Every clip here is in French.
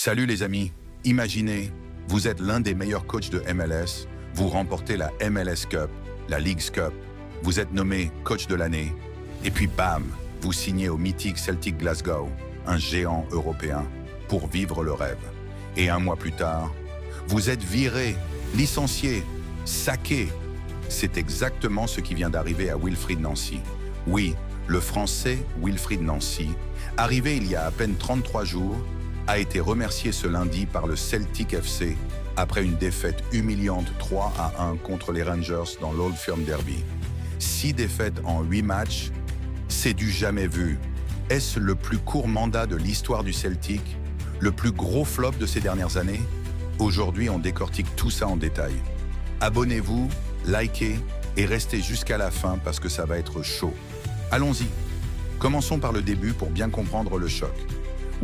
Salut les amis, imaginez, vous êtes l'un des meilleurs coachs de MLS, vous remportez la MLS Cup, la Leagues Cup, vous êtes nommé coach de l'année, et puis bam, vous signez au mythique Celtic Glasgow, un géant européen, pour vivre le rêve. Et un mois plus tard, vous êtes viré, licencié, saqué. C'est exactement ce qui vient d'arriver à Wilfried Nancy. Oui, le Français Wilfried Nancy, arrivé il y a à peine 33 jours, a été remercié ce lundi par le Celtic FC après une défaite humiliante 3-1 contre les Rangers dans l'Old Firm Derby. 6 défaites en 8 matchs, c'est du jamais vu. Est-ce le plus court mandat de l'histoire du Celtic? Le plus gros flop de ces dernières années? Aujourd'hui, on décortique tout ça en détail. Abonnez-vous, likez et restez jusqu'à la fin parce que ça va être chaud. Allons-y. Commençons par le début pour bien comprendre le choc.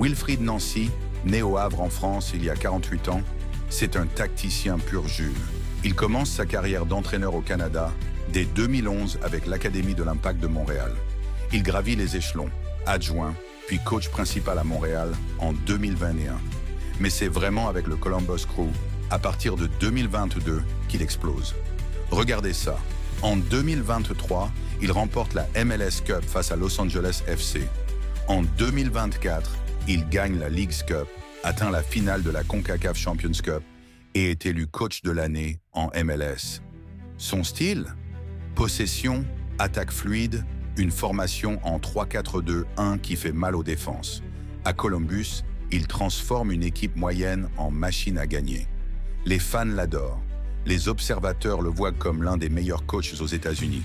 Wilfried Nancy, né au Havre en France il y a 48 ans, c'est un tacticien pur jus. Il commence sa carrière d'entraîneur au Canada dès 2011 avec l'Académie de l'Impact de Montréal. Il gravit les échelons, adjoint, puis coach principal à Montréal en 2021. Mais c'est vraiment avec le Columbus Crew, à partir de 2022, qu'il explose. Regardez ça. En 2023, il remporte la MLS Cup face à Los Angeles FC. En 2024, il gagne la Leagues Cup, atteint la finale de la CONCACAF Champions Cup et est élu coach de l'année en MLS. Son style? Possession, attaque fluide, une formation en 3-4-2-1 qui fait mal aux défenses. À Columbus, il transforme une équipe moyenne en machine à gagner. Les fans l'adorent. Les observateurs le voient comme l'un des meilleurs coachs aux États-Unis.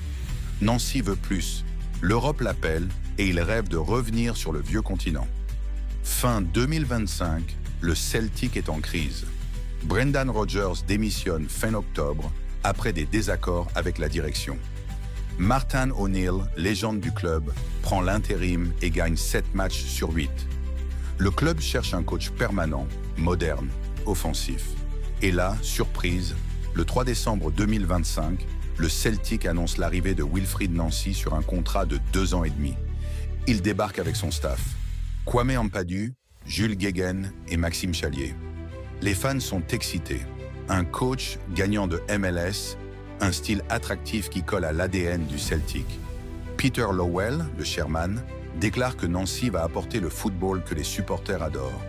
Nancy veut plus. L'Europe l'appelle et il rêve de revenir sur le vieux continent. Fin 2025, le Celtic est en crise. Brendan Rodgers démissionne fin octobre après des désaccords avec la direction. Martin O'Neill, légende du club, prend l'intérim et gagne 7 matchs sur 8. Le club cherche un coach permanent, moderne, offensif. Et là, surprise, le 3 décembre 2025, le Celtic annonce l'arrivée de Wilfried Nancy sur un contrat de 2 ans et demi. Il débarque avec son staff. Kwame Ampadu, Jules Guéguen et Maxime Chalier. Les fans sont excités. Un coach gagnant de MLS, un style attractif qui colle à l'ADN du Celtic. Peter Lowell, le chairman, déclare que Nancy va apporter le football que les supporters adorent.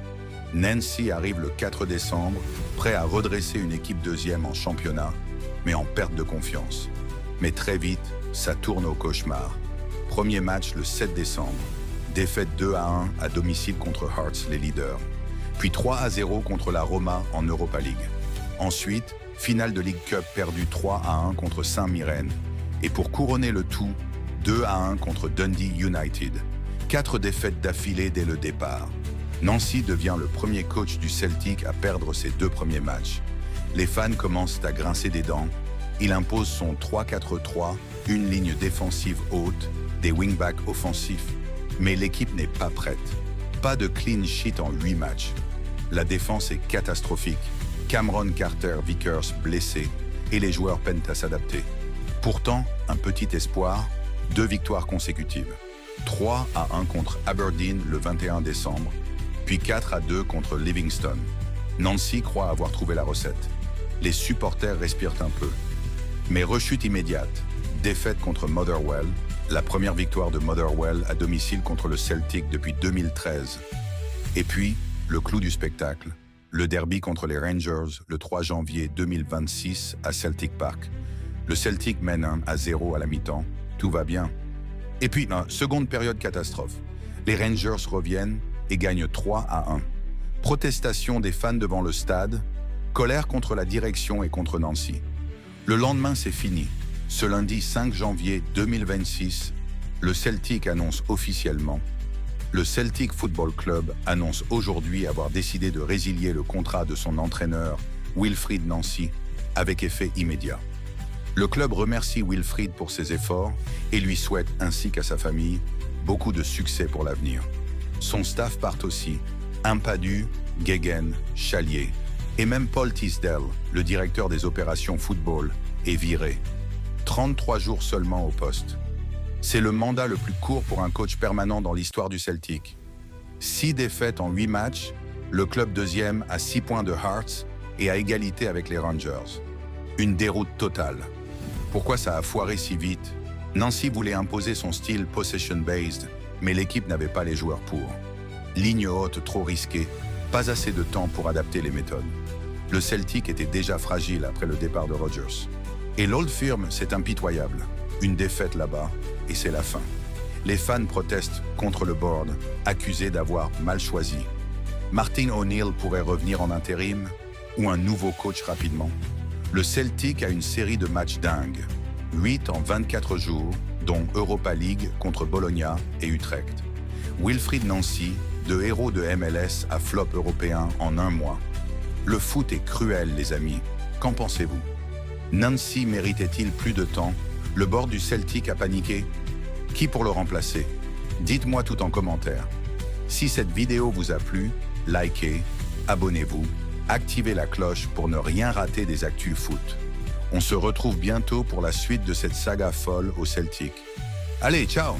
Nancy arrive le 4 décembre, prêt à redresser une équipe deuxième en championnat, mais en perte de confiance. Mais très vite, ça tourne au cauchemar. Premier match le 7 décembre. Défaite 2-1 à domicile contre Hearts, les leaders. Puis 3-0 contre la Roma en Europa League. Ensuite, finale de League Cup perdue 3-1 contre Saint-Mirren. Et pour couronner le tout, 2-1 contre Dundee United. 4 défaites d'affilée dès le départ. Nancy devient le premier coach du Celtic à perdre ses 2 premiers matchs. Les fans commencent à grincer des dents. Il impose son 3-4-3, une ligne défensive haute, des wingbacks offensifs. Mais l'équipe n'est pas prête. Pas de clean sheet en 8 matchs. La défense est catastrophique. Cameron Carter-Vickers blessé et les joueurs peinent à s'adapter. Pourtant, un petit espoir, 2 victoires consécutives. 3-1 contre Aberdeen le 21 décembre, puis 4-2 contre Livingston. Nancy croit avoir trouvé la recette. Les supporters respirent un peu. Mais rechute immédiate. Défaite contre Motherwell, la première victoire de Motherwell à domicile contre le Celtic depuis 2013. Et puis, le clou du spectacle, le derby contre les Rangers le 3 janvier 2026 à Celtic Park. Le Celtic mène 1-0 à la mi-temps, tout va bien. Et puis, seconde période catastrophe. Les Rangers reviennent et gagnent 3-1. Protestation des fans devant le stade, colère contre la direction et contre Nancy. Le lendemain, c'est fini. Ce lundi 5 janvier 2026, le Celtic annonce officiellement. Le Celtic Football Club annonce aujourd'hui avoir décidé de résilier le contrat de son entraîneur, Wilfried Nancy, avec effet immédiat. Le club remercie Wilfried pour ses efforts et lui souhaite, ainsi qu'à sa famille, beaucoup de succès pour l'avenir. Son staff part aussi, Ampadu, Guéguen, Chalier, et même Paul Tisdale, le directeur des opérations football, est viré. 33 jours seulement au poste. C'est le mandat le plus court pour un coach permanent dans l'histoire du Celtic. 6 défaites en 8 matchs, Le club deuxième à 6 points de Hearts et à égalité avec les Rangers. Une déroute totale. Pourquoi ça a foiré si vite? Nancy voulait imposer son style possession-based, mais l'équipe n'avait pas les joueurs pour. Ligne haute trop risquée, pas assez de temps pour adapter les méthodes. Le Celtic était déjà fragile après le départ de Rodgers. Et l'Old Firm, c'est impitoyable. Une défaite là-bas, et c'est la fin. Les fans protestent contre le board, accusés d'avoir mal choisi. Martin O'Neill pourrait revenir en intérim, ou un nouveau coach rapidement. Le Celtic a une série de matchs dingues. 8 en 24 jours, dont Europa League contre Bologna et Utrecht. Wilfried Nancy, de héros de MLS à flop européen en 1 mois. Le foot est cruel, les amis. Qu'en pensez-vous? Nancy méritait-il plus de temps? Le board du Celtic a paniqué? Qui pour le remplacer? Dites-moi tout en commentaire. Si cette vidéo vous a plu, likez, abonnez-vous, activez la cloche pour ne rien rater des actus foot. On se retrouve bientôt pour la suite de cette saga folle au Celtic. Allez, ciao!